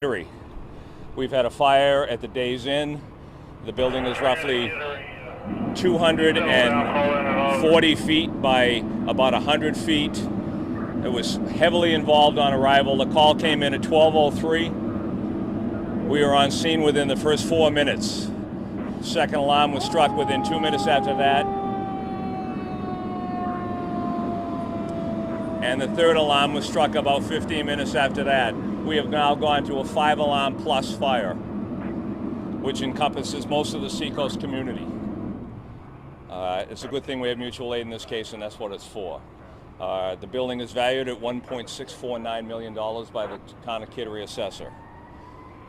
We've had a fire at the Days Inn. The building is roughly 240 feet by about 100 feet. It was heavily involved on arrival. The call came in at 12:03. We were on scene within the first 4 minutes. Second alarm was struck within 2 minutes after that. And the third alarm was struck about 15 minutes after that. We have now gone to a 5-alarm plus fire, which encompasses most of the Seacoast community. It's a good thing we have mutual aid in this case, and that's what it's for. The building is valued at $1.649 million by the Town of Kittery assessor.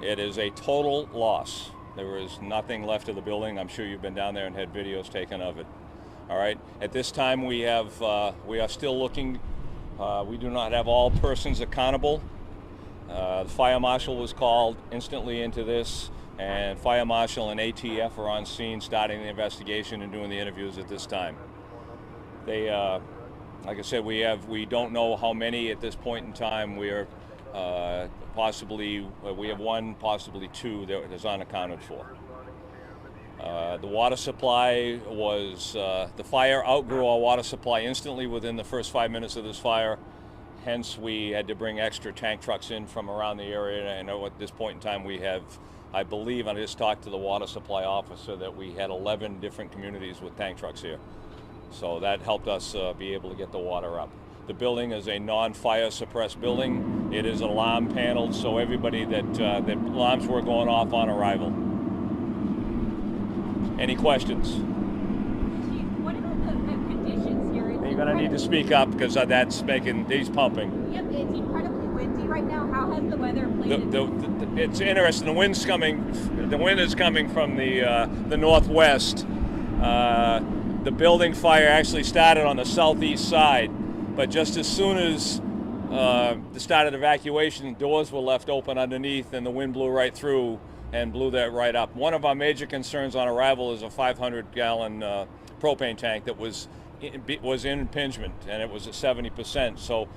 It is a total loss. There is nothing left of the building. I'm sure you've been down there and had videos taken of it. All right. At this time, we are still looking. We do not have all persons accountable. The fire marshal was called instantly into this, and fire marshal and ATF are on scene starting the investigation and doing the interviews at this time. They, like I said, we don't know how many at this point in time. We are we have one, possibly two that is unaccounted for. The water supply was, the fire outgrew our water supply instantly within the first 5 minutes of this fire. Hence, we had to bring extra tank trucks in from around the area. And at this point in time, we have, I believe, I just talked to the water supply officer, that we had 11 different communities with tank trucks here. So that helped us be able to get the water up. The building is a non-fire suppressed building. It is alarm paneled, so everybody that alarms were going off on arrival. Any questions? Chief, what about the conditions here? You're going to need to speak up because that's making these pumping. Yep, it's incredibly windy right now. How has the weather played? It's interesting. The wind is coming from the northwest. The building fire actually started on the southeast side, but just as soon as the start of evacuation, doors were left open underneath, and the wind blew right through and blew that right up. One of our major concerns on arrival is a 500-gallon propane tank that was in impingement, and it was at 70%. So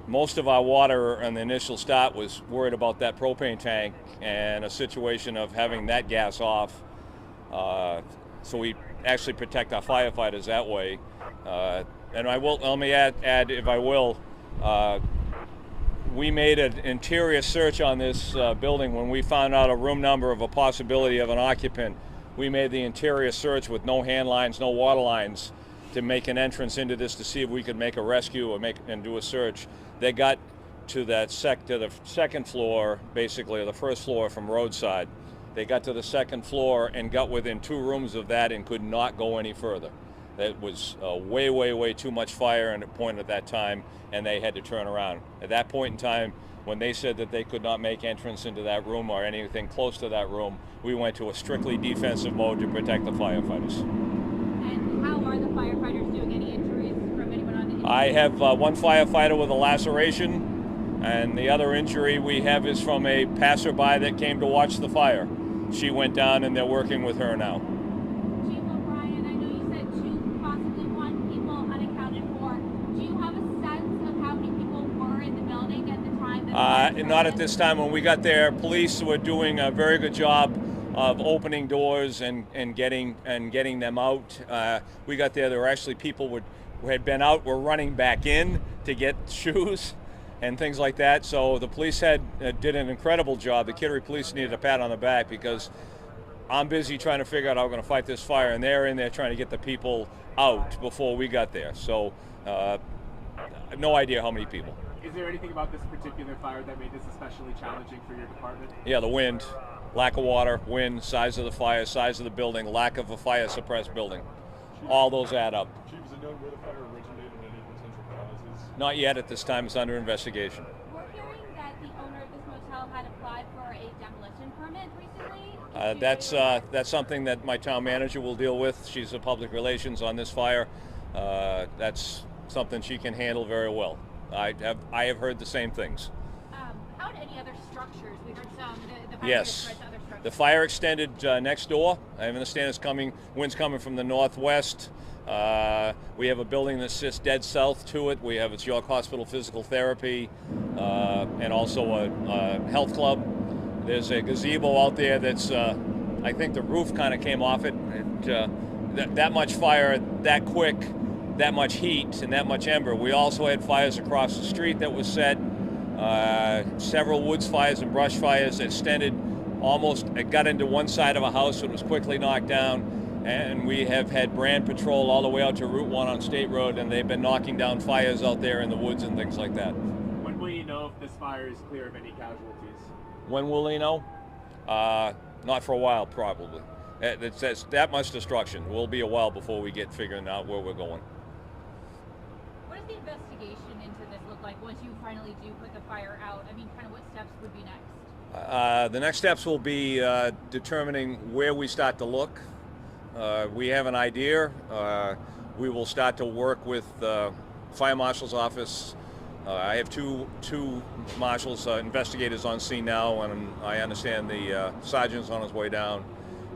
most of our water on the initial start was worried about that propane tank and a situation of having that gas off. So we actually protect our firefighters that way. And let me add, if I will, we made an interior search on this building when we found out a room number of a possibility of an occupant. We made the interior search with no hand lines, no water lines, to make an entrance into this to see if we could make a rescue or do a search. They got to the second floor, basically, or the first floor from roadside. They got to the second floor and got within 2 rooms of that and could not go any further. That was way, way, way too much fire at a point at that time, and they had to turn around. At that point in time, when they said that they could not make entrance into that room or anything close to that room, we went to a strictly defensive mode to protect the firefighters. And how are the firefighters doing? Any injuries from anyone on the I have one firefighter with a laceration, and the other injury we have is from a passerby that came to watch the fire. She went down, and they're working with her now. Chief O'Brien, I know you said 2, possibly 1 people unaccounted for. Do you have a sense of how many people were in the building at the time? Not at this time. When we got there, police were doing a very good job of opening doors and getting them out. We got there were actually people who had been out were running back in to get shoes and things like that. So the police did an incredible job. The Kittery police needed a pat on the back because I'm busy trying to figure out how we're going to fight this fire, and they're in there trying to get the people out before we got there. So no idea how many people. Is there anything about this particular fire that made this especially challenging for your department? Yeah, the wind, lack of water, wind, size of the fire, size of the building, lack of a fire suppressed building. All those add up. Chief, is it known where the fire originated and any potential causes? Not yet at this time. It's under investigation. We're hearing that the owner of this motel had applied for a demolition permit recently. That's something that my town manager will deal with. She's a public relations on this fire. That's something she can handle very well. I have heard the same things. How about any other structures? We heard some. The fire Yes. spread to other structures. The fire extended next door. I understand wind's coming from the northwest. We have a building that sits dead south to it. We have its York Hospital Physical Therapy and also a health club. There's a gazebo out there that's, I think the roof kind of came off it. That much fire, that quick, that much heat, and that much ember. We also had fires across the street that was set. Several woods fires and brush fires that extended almost, it got into one side of a house and was quickly knocked down. And we have had brand patrol all the way out to Route 1 on State Road, and they've been knocking down fires out there in the woods and things like that. When will you know if this fire is clear of any casualties? When will they know? Not for a while, probably. It's that much destruction. We'll be a while before we get figuring out where we're going. What does the investigation into this look like once you finally do put the fire out? I mean, kind of what steps would be next? The next steps will be determining where we start to look. We have an idea. We will start to work with Fire Marshal's office. I have two marshals, investigators on scene now, and I understand the sergeant's on his way down.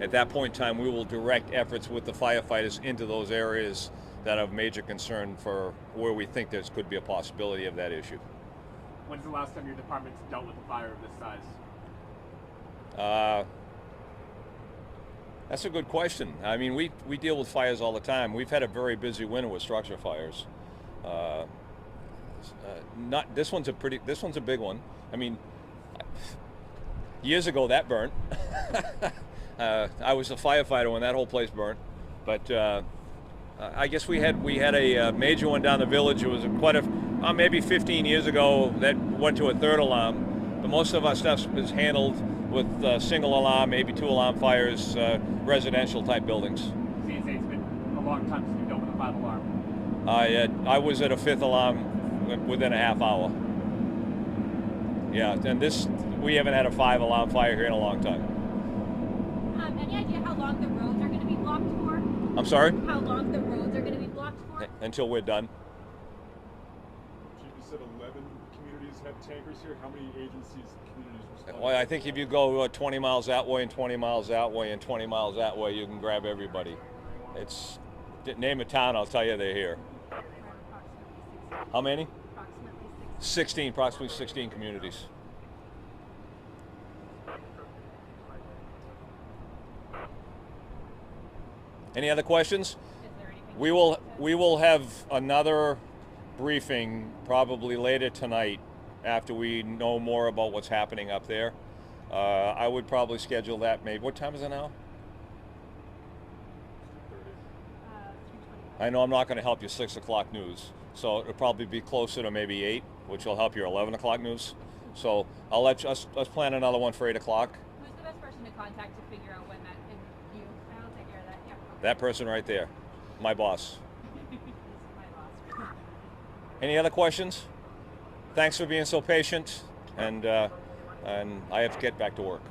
At that point in time, we will direct efforts with the firefighters into those areas that are of major concern for where we think there could be a possibility of that issue. When's the last time your department's dealt with a fire of this size? That's a good question. I mean, we deal with fires all the time. We've had a very busy winter with structure fires. Not this one's a big one. I mean, years ago that burnt. I was a firefighter when that whole place burnt, but I guess we had a major one down the village. It was maybe 15 years ago that went to a third alarm. But most of our stuff is handled with single alarm, maybe 2 alarm fires, residential type buildings. So you say it's been a long time since you've dealt with a 5 alarm. I was at a 5th alarm within a half hour. Yeah, and we haven't had a 5 alarm fire here in a long time. Any idea how long the roads are going to be blocked for? I'm sorry? How long the roads are going to be blocked for? Until we're done. Chief, you said 11 communities have tankers here. How many agencies and communities respond? Well, I think if you go 20 miles that way and 20 miles that way and 20 miles that way, you can grab everybody. Name a town, I'll tell you they're here. How many? Approximately 16 communities. Any other questions? Is there anything We will have another briefing probably later tonight after we know more about what's happening up there. I would probably schedule that maybe. What time is it now? I know I'm not going to help your 6 o'clock news, so it'll probably be closer to maybe 8, which will help your 11 o'clock news. So I'll let you, let's plan another one for 8 o'clock. Who's the best person to contact to figure out when that is you? I'll take care of that. Yeah. That person right there, my boss. My boss. Any other questions? Thanks for being so patient, and I have to get back to work.